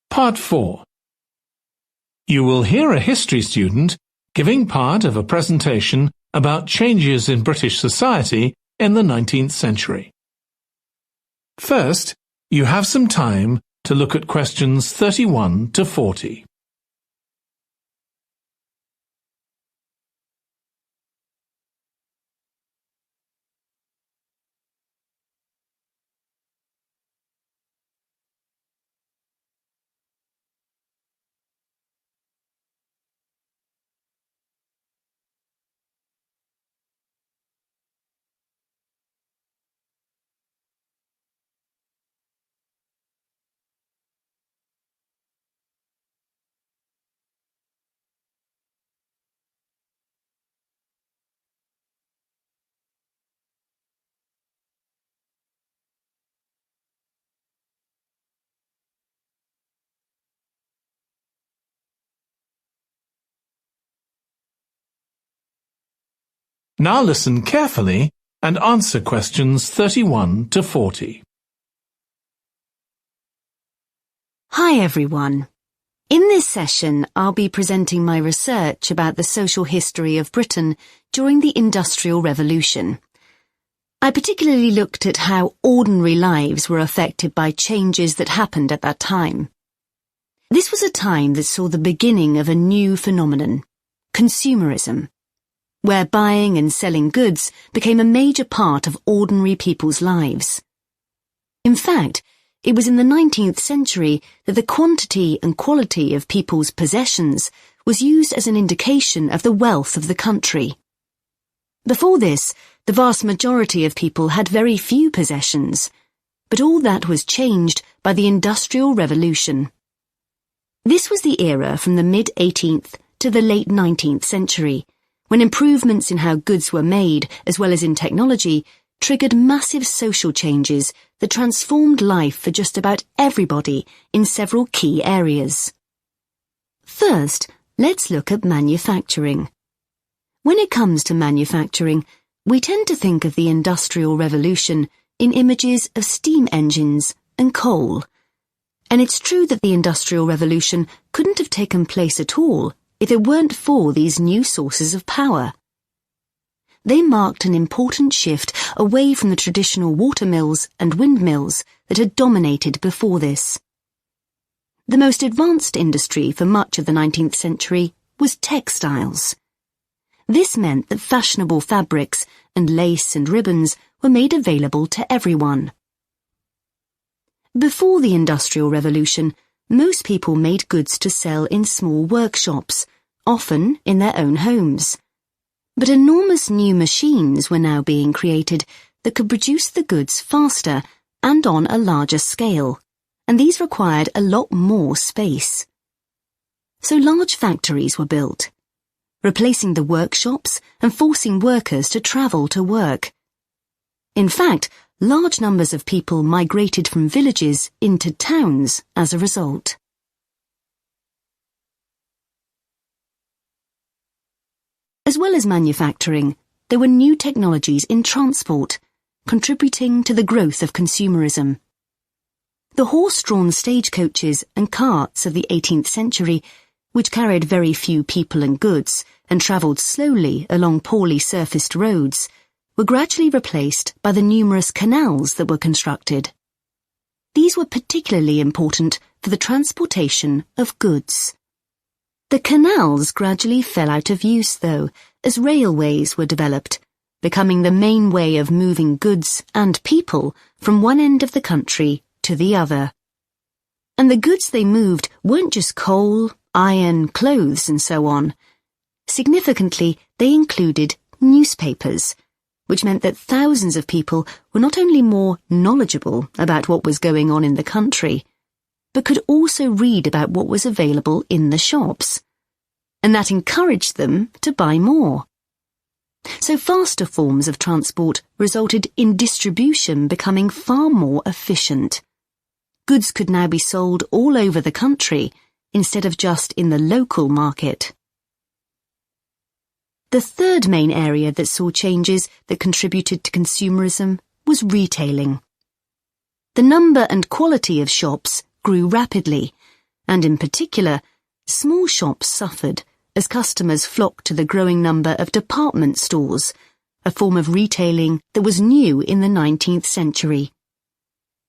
Part 4. You will hear a history student giving part of a presentation about changes in British society in the 19th century. First, you have some time to look at questions 31 to 40. Now listen carefully and answer questions 31 to 40. Hi everyone. In this session, I'll be presenting my research about the social history of Britain during the Industrial Revolution. I particularly looked at how ordinary lives were affected by changes that happened at that time. This was a time that saw the beginning of a new phenomenon, consumerism, where buying and selling goods became a major part of ordinary people's lives. In fact, it was in the 19th century that the quantity and quality of people's possessions was used as an indication of the wealth of the country. Before this, the vast majority of people had very few possessions, but all that was changed by the Industrial Revolution. This was the era from the mid-18th to the late 19th century, when improvements in how goods were made, as well as in technology, triggered massive social changes that transformed life for just about everybody in several key areas. First, let's look at manufacturing. When it comes to manufacturing, we tend to think of the Industrial Revolution in images of steam engines and coal. And it's true that the Industrial Revolution couldn't have taken place at all if it weren't for these new sources of power. They marked an important shift away from the traditional watermills and windmills that had dominated before this. The most advanced industry for much of the 19th century was textiles. This meant that fashionable fabrics and lace and ribbons were made available to everyone. Before the Industrial Revolution, most people made goods to sell in small workshops, often in their own homes. But enormous new machines were now being created that could produce the goods faster and on a larger scale, and these required a lot more space. So large factories were built, replacing the workshops and forcing workers to travel to work. In fact, large numbers of people migrated from villages into towns as a result. As well as manufacturing, there were new technologies in transport, contributing to the growth of consumerism. The horse-drawn stagecoaches and carts of the 18th century, which carried very few people and goods and travelled slowly along poorly surfaced roads, were gradually replaced by the numerous canals that were constructed. These were particularly important for the transportation of goods. The canals gradually fell out of use, though, as railways were developed, becoming the main way of moving goods and people from one end of the country to the other. And the goods they moved weren't just coal, iron, clothes, and so on. Significantly, they included newspapers, which meant that thousands of people were not only more knowledgeable about what was going on in the country, but could also read about what was available in the shops. And that encouraged them to buy more. So faster forms of transport resulted in distribution becoming far more efficient. Goods could now be sold all over the country instead of just in the local market. The third main area that saw changes that contributed to consumerism was retailing. The number and quality of shops grew rapidly, and in particular, small shops suffered as customers flocked to the growing number of department stores, a form of retailing that was new in the 19th century.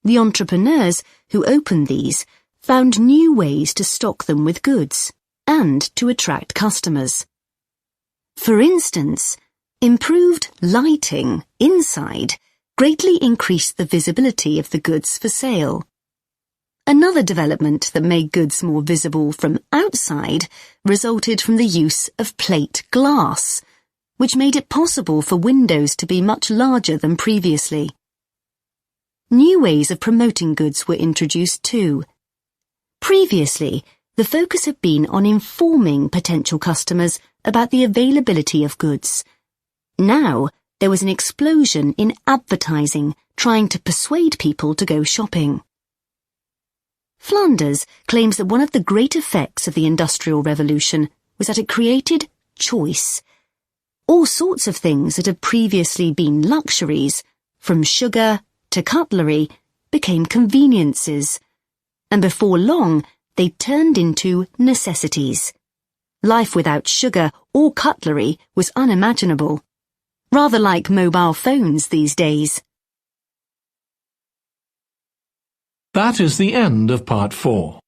The entrepreneurs who opened these found new ways to stock them with goods and to attract customers. For instance, improved lighting inside greatly increased the visibility of the goods for sale. Another development that made goods more visible from outside resulted from the use of plate glass, which made it possible for windows to be much larger than previously. New ways of promoting goods were introduced too. Previously, the focus had been on informing potential customers about the availability of goods. Now, there was an explosion in advertising trying to persuade people to go shopping. Flanders claims that one of the great effects of the Industrial Revolution was that it created choice. All sorts of things that had previously been luxuries, from sugar to cutlery, became conveniences, and before long they turned into necessities. Life without sugar or cutlery was unimaginable, rather like mobile phones these days. That is the end of part 4.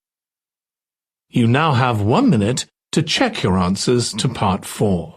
You now have 1 minute to check your answers to part 4.